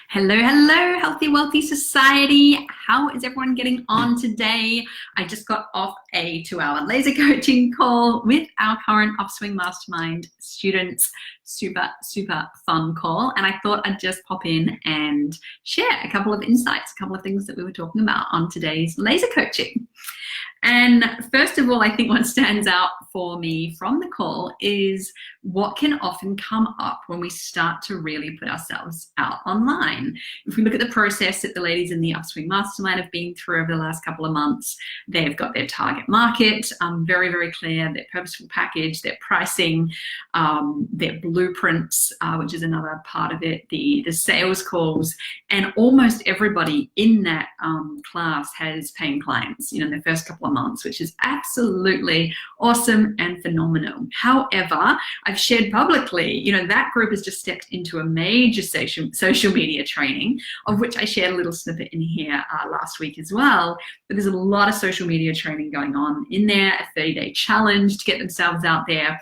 Hello, hello, Healthy Wealthy Society. How is everyone getting on today? I just got off a 2-hour laser coaching call with our current Upswing Mastermind students. Super fun call. And I thought I'd just pop in and share a couple of insights, a couple of things that we were talking about on today's laser coaching. And first of all, I think what stands out for me from the call is what can often come up when we start to really put ourselves out online. If we look at the process that the ladies in the Upswing Mastermind have been through over the last couple of months, they've got their target market very clear, their purposeful package, their pricing, their blueprints, which is another part of it, the sales calls, and almost everybody in that class has paying clients, in the first couple of months, which is absolutely awesome and phenomenal. However, I've shared publicly, that group has just stepped into a major social media training, of which I shared a little snippet in here last week as well. But there's a lot of social media training going on in there, a 30-day challenge to get themselves out there.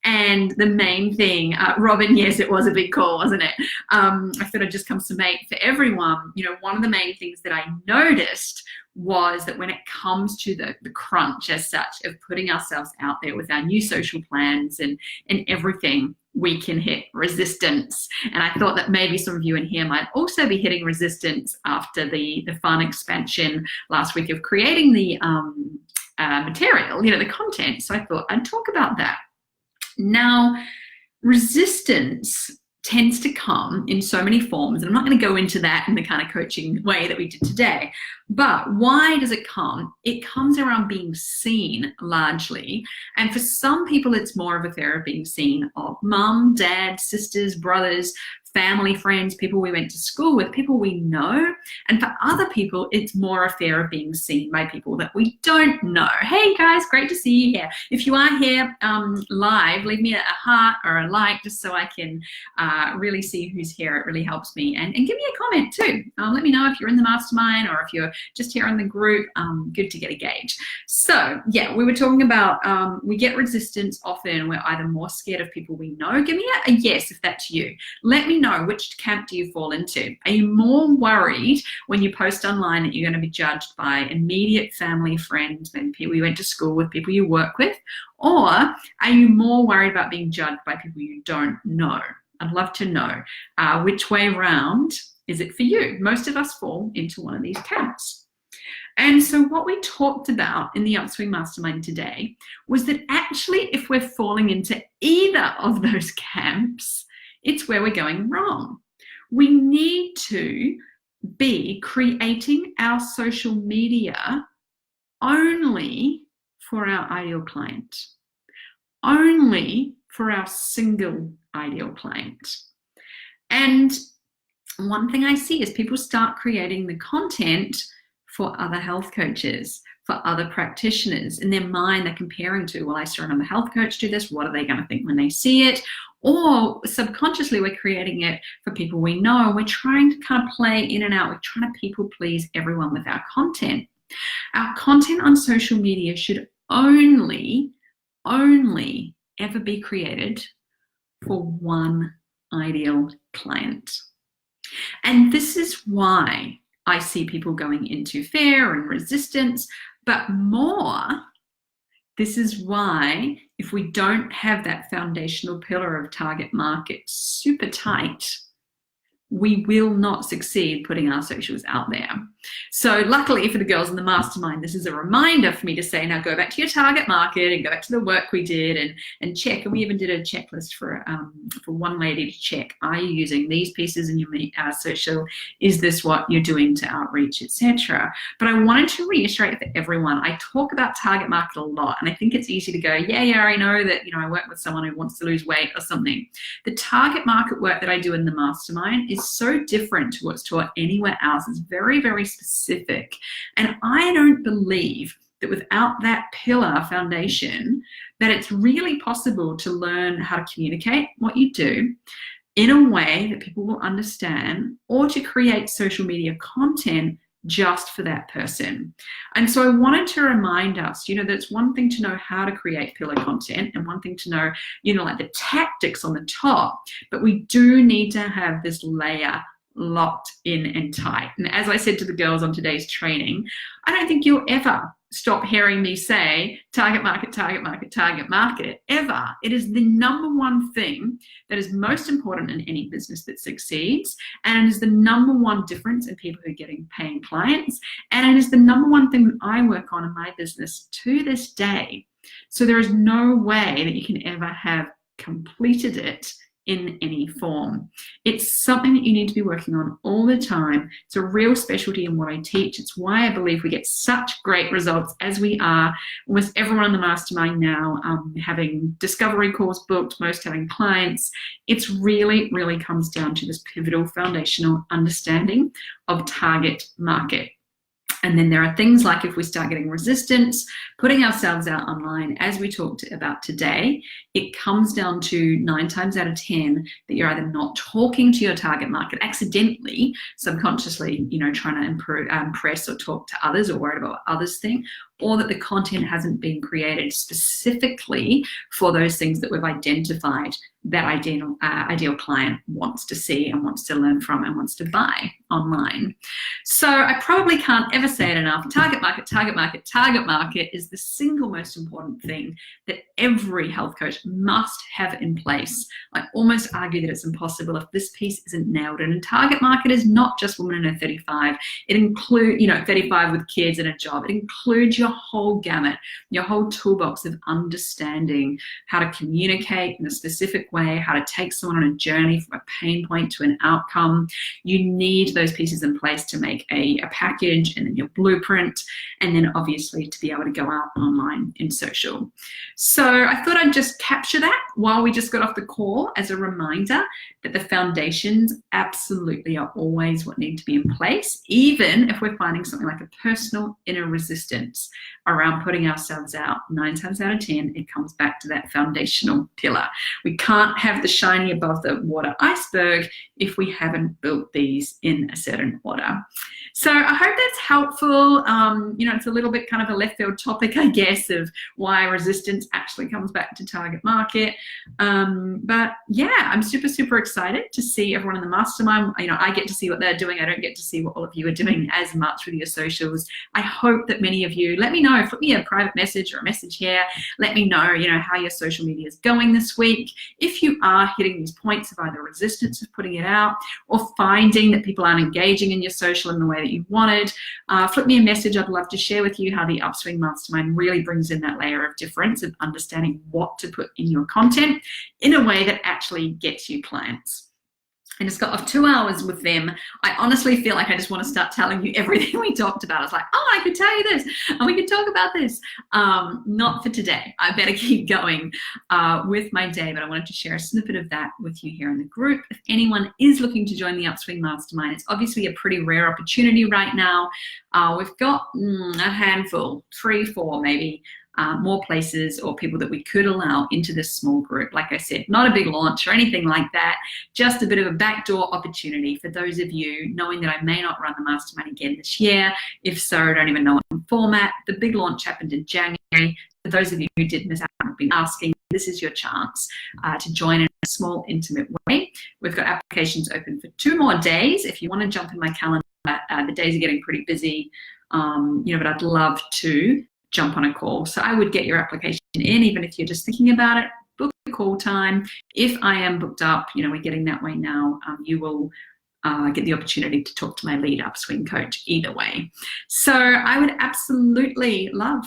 And the main thing, Robin, yes, it was a big call, wasn't it? I thought I'd just come summate for everyone. One of the main things that I noticed was that when it comes to the crunch as such of putting ourselves out there with our new social plans and everything, we can hit resistance. And I thought that maybe some of you in here might also be hitting resistance after the fun expansion last week of creating the material, the content. So I thought I'd talk about that. Now, resistance tends to come in so many forms, and I'm not going to go into that in the kind of coaching way that we did today, but why does it come? It comes around being seen largely, and for some people it's more of a fear of being seen of mum, dad, sisters, brothers, family, friends, people we went to school with, people we know. And for other people, it's more a fear of being seen by people that we don't know. Hey guys, great to see you here. If you are here live, leave me a heart or a like just so I can really see who's here. It really helps me. And give me a comment too. Let me know if you're in the mastermind or if you're just here in the group. Good to get a gauge. So yeah, we were talking about we get resistance often. We're either more scared of people we know. Give me a yes if that's you. Let me know, which camp do you fall into? Are you more worried when you post online that you're going to be judged by immediate family, friends, maybe people you went to school with, people you work with? Or are you more worried about being judged by people you don't know? I'd love to know which way round is it for you? Most of us fall into one of these camps. And so what we talked about in the Upswing Mastermind today was that actually if we're falling into either of those camps, it's where we're going wrong. We need to be creating our social media only for our ideal client, only for our single ideal client. And one thing I see is people start creating the content for other health coaches, for other practitioners. In their mind, they're comparing to, well, I saw another health coach do this. What are they going to think when they see it? Or subconsciously, we're creating it for people we know. We're trying to kind of play in and out. We're trying to people please everyone with our content. Our content on social media should only ever be created for one ideal client. And this is why I see people going into fear and resistance, but more, this is why if we don't have that foundational pillar of target market super tight, we will not succeed putting our socials out there. So luckily for the girls in the mastermind, this is a reminder for me to say, now go back to your target market and go back to the work we did and check. And we even did a checklist for one lady to check, are you using these pieces in your social? Is this what you're doing to outreach, etc.? But I wanted to reiterate for everyone, I talk about target market a lot, and I think it's easy to go, yeah, I know that, I work with someone who wants to lose weight or something. The target market work that I do in the mastermind is so different to what's taught anywhere else. It's very specific. And I don't believe that without that pillar foundation, that it's really possible to learn how to communicate what you do in a way that people will understand, or to create social media content just for that person. And so I wanted to remind us, that it's one thing to know how to create pillar content and one thing to know, like the tactics on the top, but we do need to have this layer locked in and tight. And as I said to the girls on today's training, I don't think you'll ever stop hearing me say target market, target market, target market, ever. It is the number one thing that is most important in any business that succeeds, and it is the number one difference in people who are getting paying clients, and it is the number one thing that I work on in my business to this day. So there is no way that you can ever have completed it in any form. It's something that you need to be working on all the time. It's a real specialty in what I teach. It's why I believe we get such great results as we are. Almost everyone in the mastermind now having discovery calls booked, most having clients. It's really comes down to this pivotal foundational understanding of target market. And then there are things like if we start getting resistance, putting ourselves out online, as we talked about today, it comes down to 9 times out of 10 that you're either not talking to your target market accidentally, subconsciously, trying to impress or talk to others or worried about what others think, or that the content hasn't been created specifically for those things that we've identified that ideal client wants to see and wants to learn from and wants to buy online. So I probably can't ever say it enough. Target market, target market, target market is the single most important thing that every health coach must have in place. I almost argue that it's impossible if this piece isn't nailed in. And target market is not just women in their 35. It includes, 35 with kids and a job. It includes your whole gamut, your whole toolbox of understanding how to communicate in a specific way, how to take someone on a journey from a pain point to an outcome. You need those pieces in place to make a package, and then your blueprint, and then obviously to be able to go out online in social. So I thought I'd just capture that while we just got off the call as a reminder that the foundations absolutely are always what need to be in place, even if we're finding something like a personal inner resistance around putting ourselves out. 9 times out of 10, it comes back to that foundational pillar. We can't have the shiny above the water iceberg if we haven't built these in a certain order. So I hope that's helpful. It's a little bit kind of a left field topic, I guess, of why resistance actually comes back to target market. But yeah, I'm super excited to see everyone in the mastermind. I get to see what they're doing. I don't get to see what all of you are doing as much with your socials. I hope that many of you, let me know, flip me a private message or a message here. Let me know, how your social media is going this week. If you are hitting these points of either resistance of putting it out or finding that people aren't engaging in your social in the way that you wanted, flip me a message. I'd love to share with you how the Upswing Mastermind really brings in that layer of difference of understanding what to put in your content in a way that actually gets you clients. And it's got off 2 hours with them. I honestly feel like I just want to start telling you everything we talked about. It's like, I could tell you this and we could talk about this. Not for today. I better keep going with my day, but I wanted to share a snippet of that with you here in the group. If anyone is looking to join the Upswing Mastermind, it's obviously a pretty rare opportunity right now. We've got a handful, 3, 4 maybe, more places or people that we could allow into this small group. Like I said, not a big launch or anything like that, just a bit of a backdoor opportunity for those of you knowing that I may not run the mastermind again this year. If so, don't even know what format. The big launch happened in January. For those of you who did miss out and have been asking, this is your chance to join in a small, intimate way. We've got applications open for 2 more days. If you want to jump in my calendar, the days are getting pretty busy, but I'd love to jump on a call. So I would get your application in, even if you're just thinking about it, book a call time. If I am booked up, we're getting that way now, you will get the opportunity to talk to my lead upswing coach either way. So I would absolutely love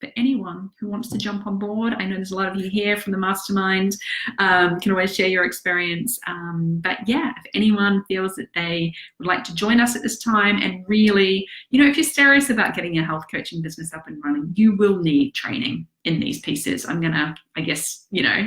for anyone who wants to jump on board. I know there's a lot of you here from the mastermind, can always share your experience. But yeah, if anyone feels that they would like to join us at this time and really, if you're serious about getting your health coaching business up and running, you will need training in these pieces. I'm gonna,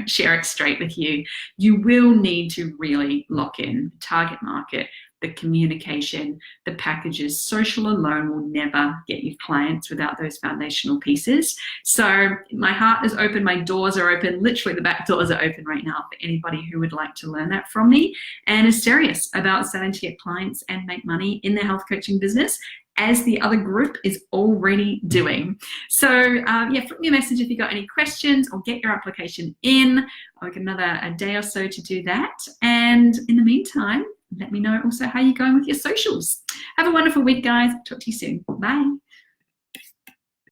share it straight with you. You will need to really lock in the target market, the communication, the packages. Social alone will never get you clients without those foundational pieces. So my heart is open, my doors are open, literally the back doors are open right now for anybody who would like to learn that from me and is serious about starting to get clients and make money in their health coaching business, as the other group is already doing. So flip me a message if you got any questions, or get your application in. I'll get another day or so to do that. And in the meantime, let me know also how you're going with your socials. Have a wonderful week, guys. Talk to you soon. Bye.